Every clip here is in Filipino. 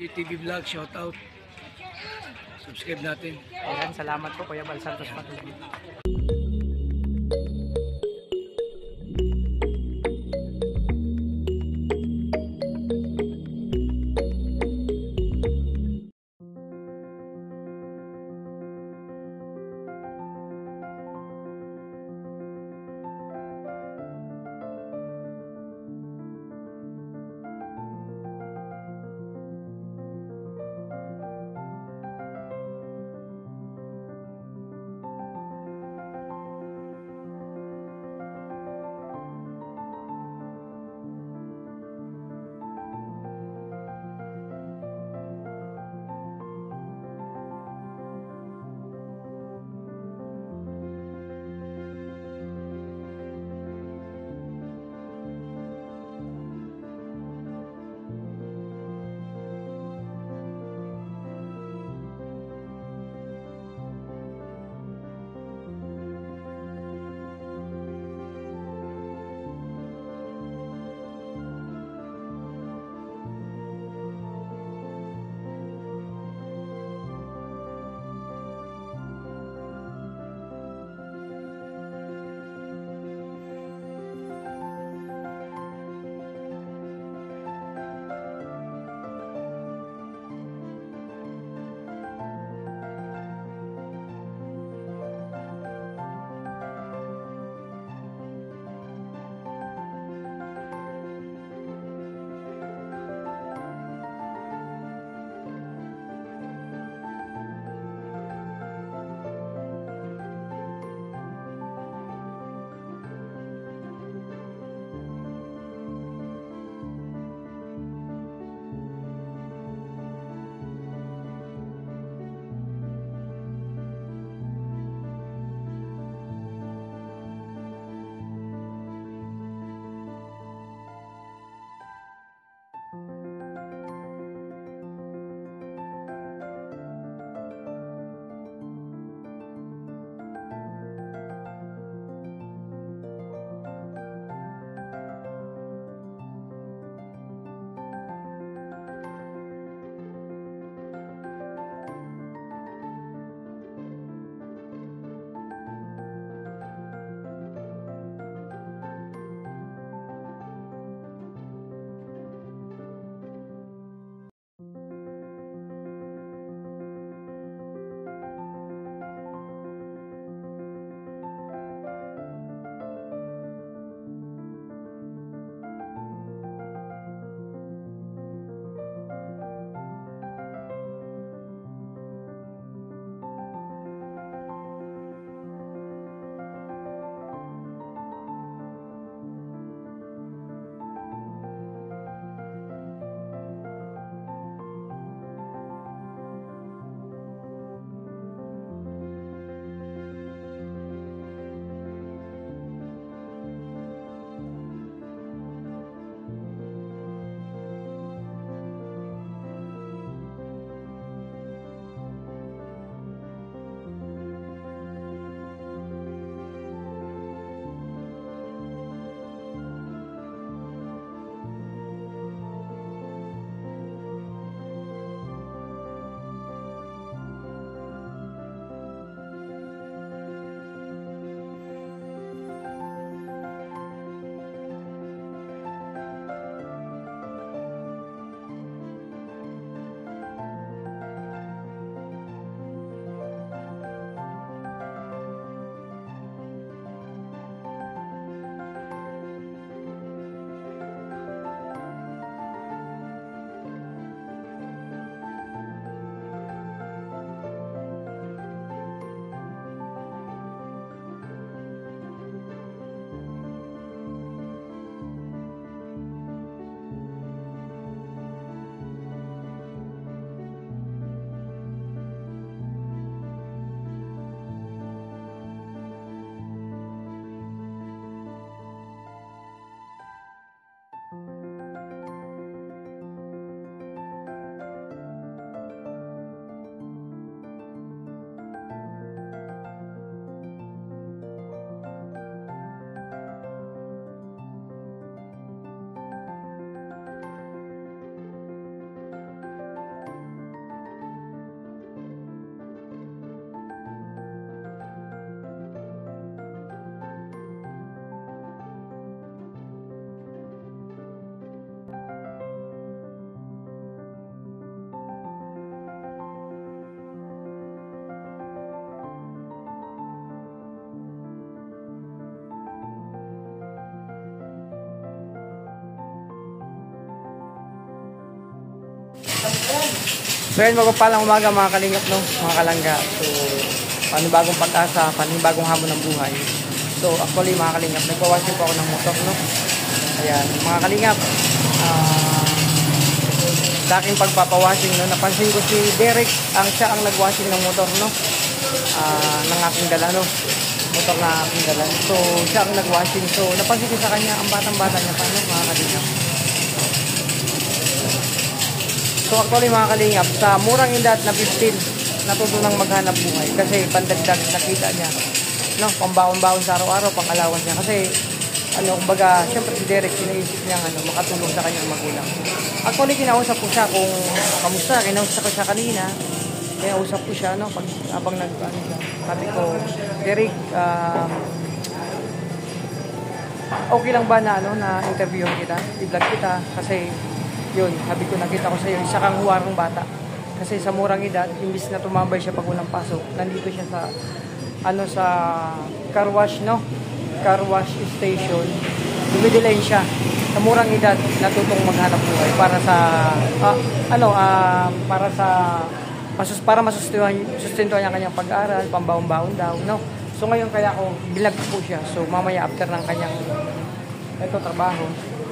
TV Vlog, shout out. Subscribe natin. Ayan, salamat po Kuya Bal Santos Matubig. So yan, magpapalang umaga mga kalingap, no? Mga kalangga. So, panibagong pag-asa, panibagong hamon ng buhay. So actually mga kalingap, nagpawashing po ako ng motor, no? Ayan, mga kalingap, sa aking pagpapawashing, no, napansin ko si Derek, siya ang nagwashing ng motor, no? Ng aking dala, no? Motor na aking dala. So siya ang nagwashing. So napansin ko sa kanya, ang batang-bata niya pa, no, mga kalingap. So actually mga kalingap, sa murang edad na 15, natuto nang maghanap buhay kasi pandagdag nakita niya, no, pambaon-baon sa araw-araw, pang-alawan niya kasi kumbaga, syempre si Derek sinaisip niya makatulong sa kanyang magulang. Actually kinausap ko siya kung kamusta, kinausap ko siya kanina. Kinausap ko siya, no, habang sabi ko, Derek, okay lang ba na na interviewin kita, i-vlog kita kasi yun, sabi ko, nakita ko sa iyo, isa kang huwarang bata. Kasi sa murang edad, imbis na tumambay siya pag unang pasok, nandito siya sa sa car wash, no? Car wash station. Dumidilayin siya. Sa murang edad, natutong maghanap buhay para sa para masustentuhan niya kanyang pag-aaral, pambaon-baon daw, no? So ngayon kaya ako bilag po siya. So mamaya after ng kanyang trabaho,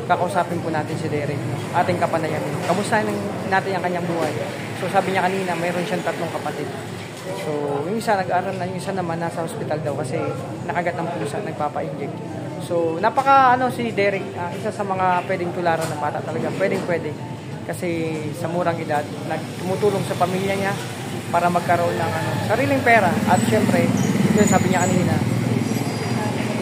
kakausapin po natin si Derek, no? Ating kapanayamin. Kamusta natin ang kanyang buhay? So sabi niya kanina, mayroon siyang 3 kapatid. So yung isa nag-aaral na, yung isa naman nasa hospital daw kasi nakagat ng pusa, nagpapa-inject. So napaka si Derek, isa sa mga pwedeng tularan ng bata talaga. Pwede. Kasi sa murang edad, tumutulong sa pamilya niya para magkaroon ng sariling pera. At syempre, yun sabi niya kanina,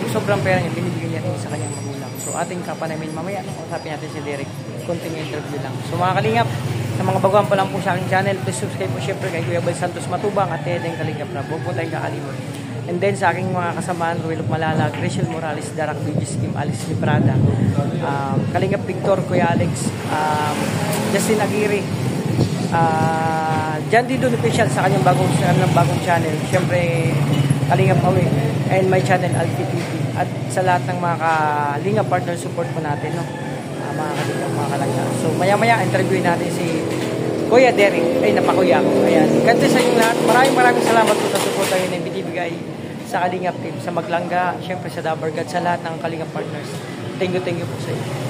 yung sobrang pera niya, binibigyan niya rin sa kanyang magulang. So ating kapanamin mamaya, usapin natin si Derek. Continue interview lang. So mga kalingap, sa mga baguhan pa lang po sa aking channel, please subscribe po syempre kay Kuya Bal Santos Matubang at Edeng Kalingap na. Huwag po tayong kakalimot. And then sa aking mga kasamaan, Ruelok Malalag, Rachel Morales, Darak Bigis, Kim Alice Librada, Kalingap Victor, Kuya Alex, Justin Aguirre, John Didon Official sa kanyang bagong channel. Syempre, Kalingap Awe, and my channel, Alfie TV. At sa lahat ng mga Kalingap partner support po natin, no? Mga Kalingap, mga Kalangga. So maya-maya, interviewin natin si Kuya Derek. Ay, napakuya ko. Ayan. Kante sa inyong lahat. Maraming salamat po sa support na yun binibigay sa Kalingap team, sa Maglangga, syempre sa Dabargat, sa lahat ng Kalingap partners. Thank you po sa inyo.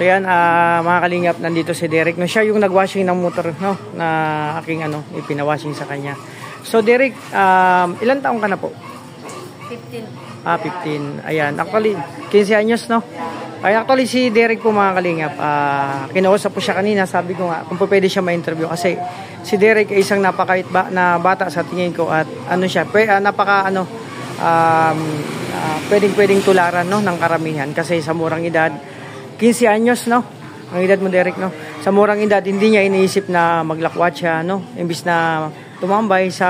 So yan, mga kalingap, nandito si Derek. No, siya yung nagwashing ng motor, no, na aking ipinawashing sa kanya. So Derek, ilan taong ka na po? 15. 15. Ayan, actually 15 anyos, no. Ay, actually si Derek po, mga kalingap, kinausap po siya kanina, sabi ko nga kung pwede siya ma-interview kasi si Derek ay isang napakait na bata sa tingin ko at siya, napaka pwedeng tularan, no, ng karamihan kasi sa murang edad, 15 anyos, no, ang edad mo, Derek, no. Sa murang edad hindi niya iniisip na maglakwat siya, no, imbis na tumambay sa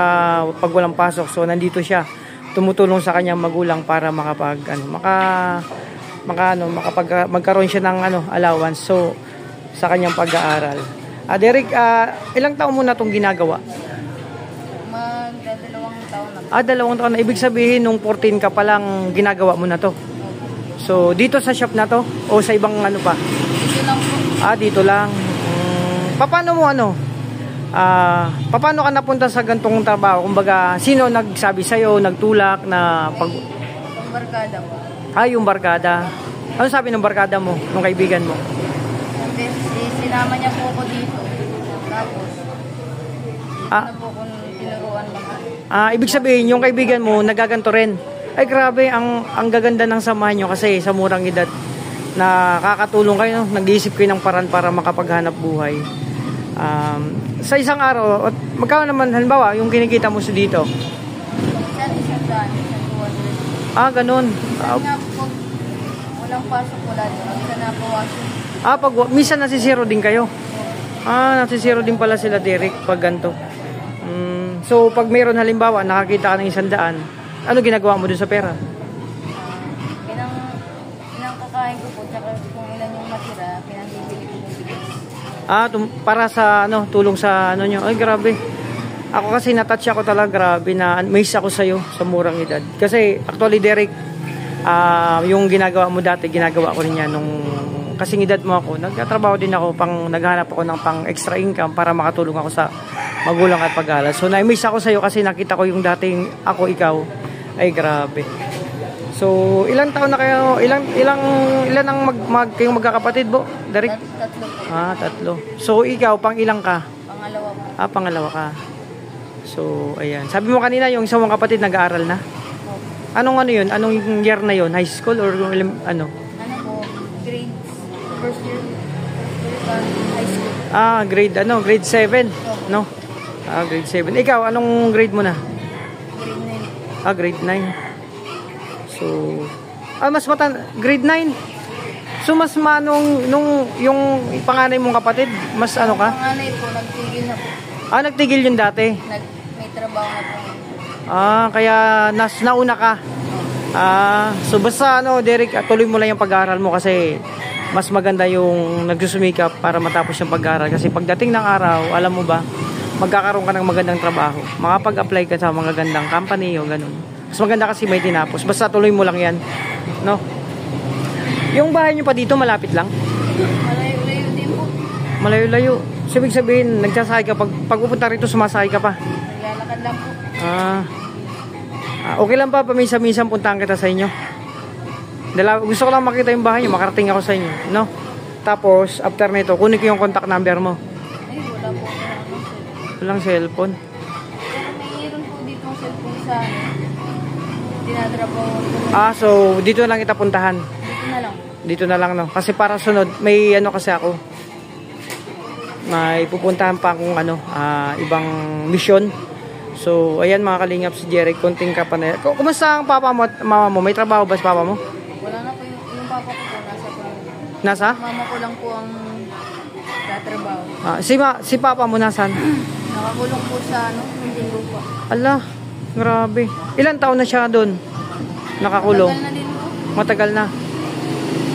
pag walang pasok. So nandito siya, tumutulong sa kanyang magulang para magkaroon siya ng allowance so sa kanyang pag-aaral. Derek, ilang taon mo na itong ginagawa? Magdadalawang taon na. 2 taon na. Ibig sabihin nung 14 ka pa lang ginagawa mo na to. So dito sa shop na to o sa ibang pa? Dito lang po. Dito lang. Paano mo paano ka napunta sa gantong trabaho? Kumbaga, sino nagsabi sa'yo, nagtulak na Ang barkada po. Yung barkada. Ano sabi ng barkada mo, ng kaibigan mo? Sinama niya po ako dito. Tapos, Ah. po kung tinuruan mga. Ibig sabihin, yung kaibigan mo, nagaganto rin. Ay, grabe, ang gaganda ng samahan nyo kasi sa murang edad na kakatulong kayo, no? Nag-iisip kayo ng paraan para makapaghanap buhay. Sa isang araw, magkano naman, halimbawa, yung kinikita mo sa dito? Isang daan, isang 200. Ganun. Nga po, walang pasok wala din. Minsan napawasin. Minsan nasisiro din kayo. Nasisiro din pala sila, Derek, pag ganito. So, pag mayroon halimbawa, nakakita ka ng 100, ano ginagawa mo dun sa pera? Pinangkakain ko po, tsaka kung ilan yung matira, pinangbibili ko ng bigas. Para sa tulong sa nyo. Ay, grabe. Ako kasi natouch ako talaga, grabe na miss ako sa'yo sa murang edad. Kasi actually, Derek, yung ginagawa mo dati, ginagawa ko rin yan nung kasing edad mo ako. Nagtatrabaho din ako, naghanap ako ng pang extra income para makatulong ako sa magulang at pag-aaral. So na-miss ako sa'yo kasi nakita ko yung dating ikaw. Ay, grabe. So, ilang taon na kayo? Ilan ang kayong magkakapatid, Bo? Derek? 3 po. 3. So, ikaw, pang ilang ka? Pangalawa po. Pangalawa ka. So, ayan. Sabi mo kanina, yung isang mong kapatid nag-aaral na? Anong yun? Anong year na yun? High school or ano? Ano po? Grade first year. High school. Grade 7, no? Grade 7. Ikaw, anong grade mo na? Grade 9. Grade 9. So, mas grade 9. So, mas nung yung panganay mong kapatid, mas ka? Panganay po, nagtigil na po. Nagtigil yun dati? May trabaho na po. Kaya nauna ka. So basta Derek, tuloy mo lang yung pag-aaral mo kasi mas maganda yung nagsusumikap para matapos yung pag-aaral kasi pagdating ng araw, alam mo ba, magkakaroon ka ng magandang trabaho. Makapag-apply ka sa mga gandang company o ganun. Mas maganda kasi may tinapos. Basta tuloy mo lang yan. No? Yung bahay nyo pa dito, malapit lang? Malayo-layo din po. Malayo-layo. So, ibig sabihin, nagsasakay ka. Pag pupunta rito, sumasakay ka pa? Naglalakad lang po. Okay lang pa, paminsan-minsan puntahan kita sa inyo. Gusto ko lang makita yung bahay nyo, makarating ako sa inyo. No? Tapos, after nito, kunin ko yung contact number mo. Ay, wala po. Walang cellphone. Pero mayroon po dito ang cellphone sa dinatrabaho ko. So, dito lang kita puntahan. Dito na lang. Dito na lang, no? Kasi para sunod, may kasi ako. May pupuntahan pa akong ibang mission. So, ayan mga kalingap, si Jerry, konting ka pa na. Kumusta ang papa mo at mama mo? May trabaho ba si papa mo? Wala na po yung papa ko po, nasa po. Nasa? Mama ko lang po ang tatrabaho. Si papa mo nasan? Nakakulong po sa hindi ko po. Ala, grabe. Ilan taon na siya doon? Nakakulong? Tagal na din po. Matagal na.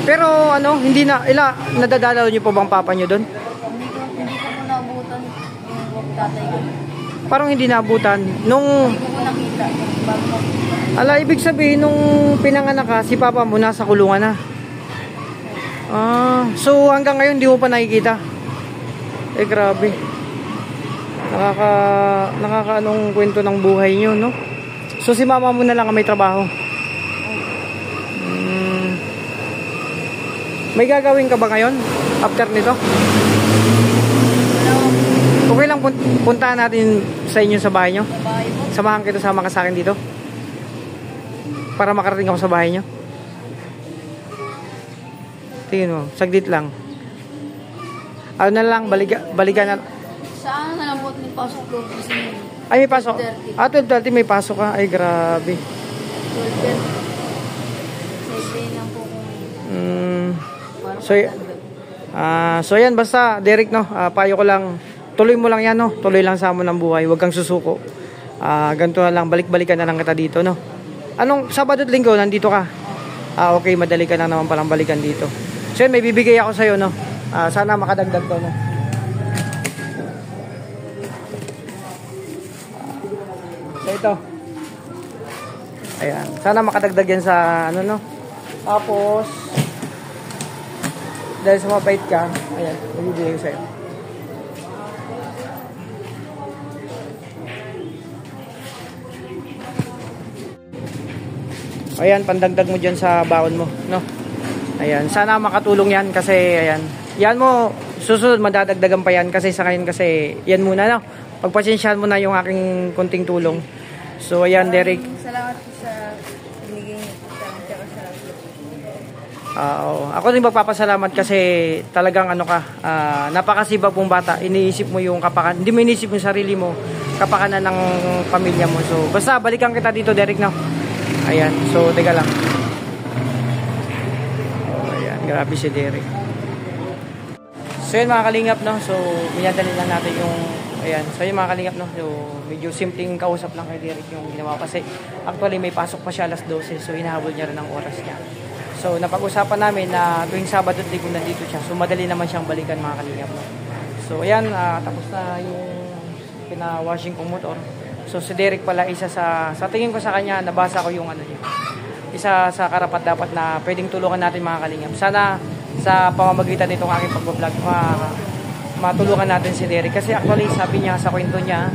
Pero hindi nadadalaw niyo po bang papa niyo doon? Hindi ko po naabutan yung tatay ko. Parang hindi naabutan. Nung Hindi ko po nakita. Ala, ibig sabihin, nung pinanganak ka, si papa mo nasa kulungan na. So hanggang ngayon, di mo pa nakikita. Eh, grabe. Nakakaanong kwento ng buhay nyo, no? So si mama mo na lang ang may trabaho. May gagawin ka ba ngayon after nito? Okay lang puntahan natin sa inyo sa bahay nyo. Sa bahay mo. Samahan kita, sama ka sa akin dito. Para makarating ako sa bahay nyo. Tingin mo, saglit lang. Ano na lang, balikan na. Saan na lang po may pasok ko? Kasi Ay, may pasok. 12:30. 12:30 may pasok ka. Ay, grabe. 12:30. Sa lang po kung para So, so yan, basta, Derek, no, payo ko lang, tuloy mo lang yan, no, tuloy lang sa amon ng buhay, huwag kang susuko. Ganito na lang, balik-balikan na lang kita dito, no. Anong, Sabado at Linggo, nandito ka? Okay, madali ka na naman palang balikan dito. So yan, may bibigay ako sa'yo, no. Sana makadagdag to, no. So ito. Ayan, sana makadagdag yan sa, ano, no. Tapos, dahil sa mabait ka, ayan, magbibigay ko sa'yo. Ayan, pandagdag mo dyan sa baon mo, no? Ayan, sana makatulong yan kasi, ayan, yan mo, susunod, madadagdagan pa yan kasi sa ngayon kasi, yan muna, no? Pagpasensyahan mo na yung aking konting tulong. So, ayan, Derek. Salamat po sa binigay niyo po sa akin. Salamat Oo. Ako din magpapasalamat kasi talagang ano ka, napakasibag pong bata. Iniisip mo yung kapakanan, hindi mo iniisip yung sarili mo, kapakanan ng pamilya mo. So, basta balikan kita dito, Derek, no? Ayan, so teka lang. Ayan, grabe si Derek. So yun mga kalingap, no? So, minadali lang natin yung, ayan, so yun mga kalingap, no? So, medyo simpleng kausap lang kay Derek yung ginawa kasi actually may pasok pa siya alas 12, so hinahabol niya rin ang oras niya. So, napag-usapan namin na tuwing Sabado at Linggo nandito siya. So, madali naman siyang balikan mga kalingap, no? So, ayan, tapos na yung pina-washing kong motor. So, si Derek pala, isa sa tingin ko sa kanya, nabasa ko yung ano niya. Isa sa karapat dapat na pwedeng tulungan natin mga kalingap. Sana sa pamamagitan nitong aking pag-vlog, matulungan natin si Derek. Kasi actually, sabi niya sa kwento niya,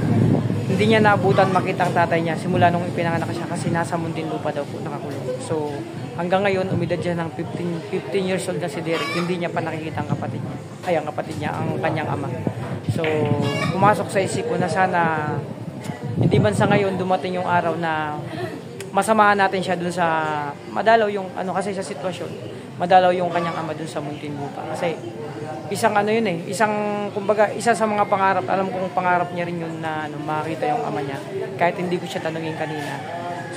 hindi niya naabutan makita ang tatay niya simula nung ipinanganak siya kasi nasa Muntinlupa daw po nakakulong. So, hanggang ngayon, umidad siya ng 15 years old na si Derek. Hindi niya pa nakikita ang kapatid niya. Ay, ang kapatid niya, ang kanyang ama. So, pumasok sa isip ko na sana, hindi man sa ngayon dumating yung araw na masamahan natin siya dun sa, madalaw yung, ano kasi sa sitwasyon, madalaw yung kanyang ama dun sa Muntinlupa. Kasi, isang ano yun isang, kumbaga, isa sa mga pangarap, alam kong pangarap niya rin yun na makita yung ama niya. Kahit hindi ko siya tanungin kanina.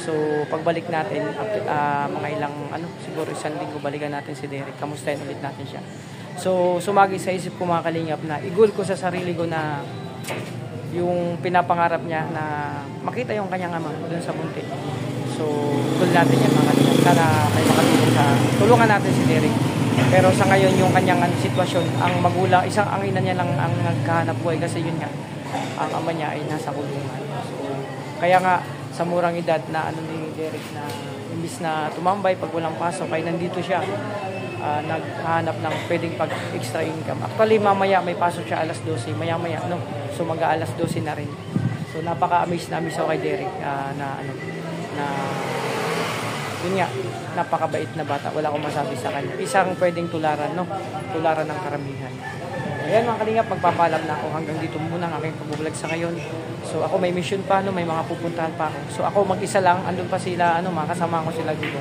So, pagbalik natin, mga ilang, siguro isang linggo, balikan natin si Derek. Kamustahin ulit natin siya. So, sumagi sa isip ko mga kalingap na i-goal ko sa sarili ko na yung pinapangarap niya na makita yung kanyang ama dun sa Muntin. So, goal natin yan mga kalingap. Sana may makatulong sa, tulungan natin si Derek. Pero sa ngayon, yung kanyang sitwasyon, ang magulang, ang ina niya lang ang nagkahanap buhay kasi yun nga, ang ama niya ay nasa kulungan. So, kaya nga, sa murang edad na ni Derek na imbis na tumambay pag walang pasok ay nandito siya naghahanap ng pwedeng pag-extra income. Actually mamaya may pasok siya alas 12, maya-maya no. So mag-aalas 12 na rin. So napaka-amaze na ako kay Derek na yun nga, napakabait na bata. Wala akong masabi sa kanya. Isang pwedeng tularan, no? Tularan ng karamihan. Ayan mga kalingap, magpapaalam na ako hanggang dito muna ang aking pag-vlog sa ngayon. So ako may mission pa, no? May mga pupuntahan pa ako. So ako mag-isa lang, andun pa sila, mga kasama ko sila dito.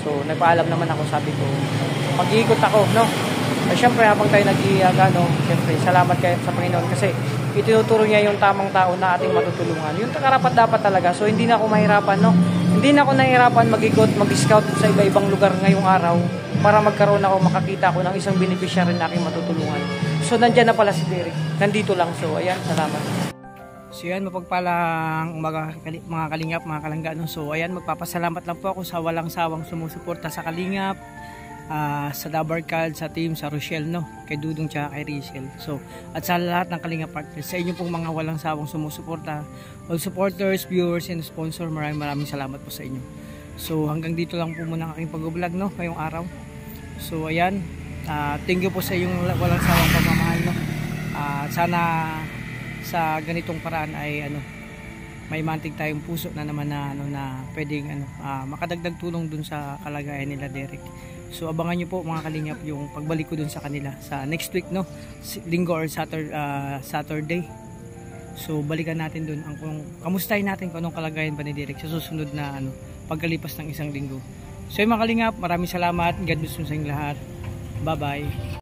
So nagpaalam naman ako, sabi ko, mag-iikot ako, no? At syempre habang tayo nag-iiyaga, no? Syempre, salamat kayo sa Panginoon kasi itinuturo niya yung tamang tao na ating matutulungan. Yung karapat dapat talaga. So hindi na ako mahirapan, no? Hindi na ako nahihirapan mag-ikot, mag-scout sa iba-ibang lugar ngayong araw para magkaroon ako, makakita ako ng isang beneficiary na aking matutulungan. So nandyan na pala si Derek. Nandito lang. So ayan, salamat. So yan, mapagpalang umaga mga kalingap, mga kalangga. No? So ayan, magpapasalamat lang po ako sa walang sawang sumusuporta sa kalingap, sa Dabarkad, sa team, sa Rochelle, no? Kay Dudong tsaka kay Rachel. So, at sa lahat ng kalingap partners, sa inyo pong mga walang sawang sumusuporta, all supporters, viewers, and sponsor, maraming salamat po sa inyo. So hanggang dito lang po muna ang aking pag-vlog, no? Ngayong araw. So ayan, thank you po sa inyong walang sawang pagmamahal, no? Sana sa ganitong paraan ay may mantig tayong puso na naman na ano na pwedeng makadagdag tulong dun sa kalagayan nila Derek. So abangan nyo po mga kalingap yung pagbalik ko dun sa kanila sa next week, no, linggo or Saturday. So balikan natin dun kung kamustahin natin kung anong kalagayan ba ni Derek sa susunod na pagkalipas ng isang linggo. So yung mga kalingap, maraming salamat. God bless sa inyong lahat. Bye bye.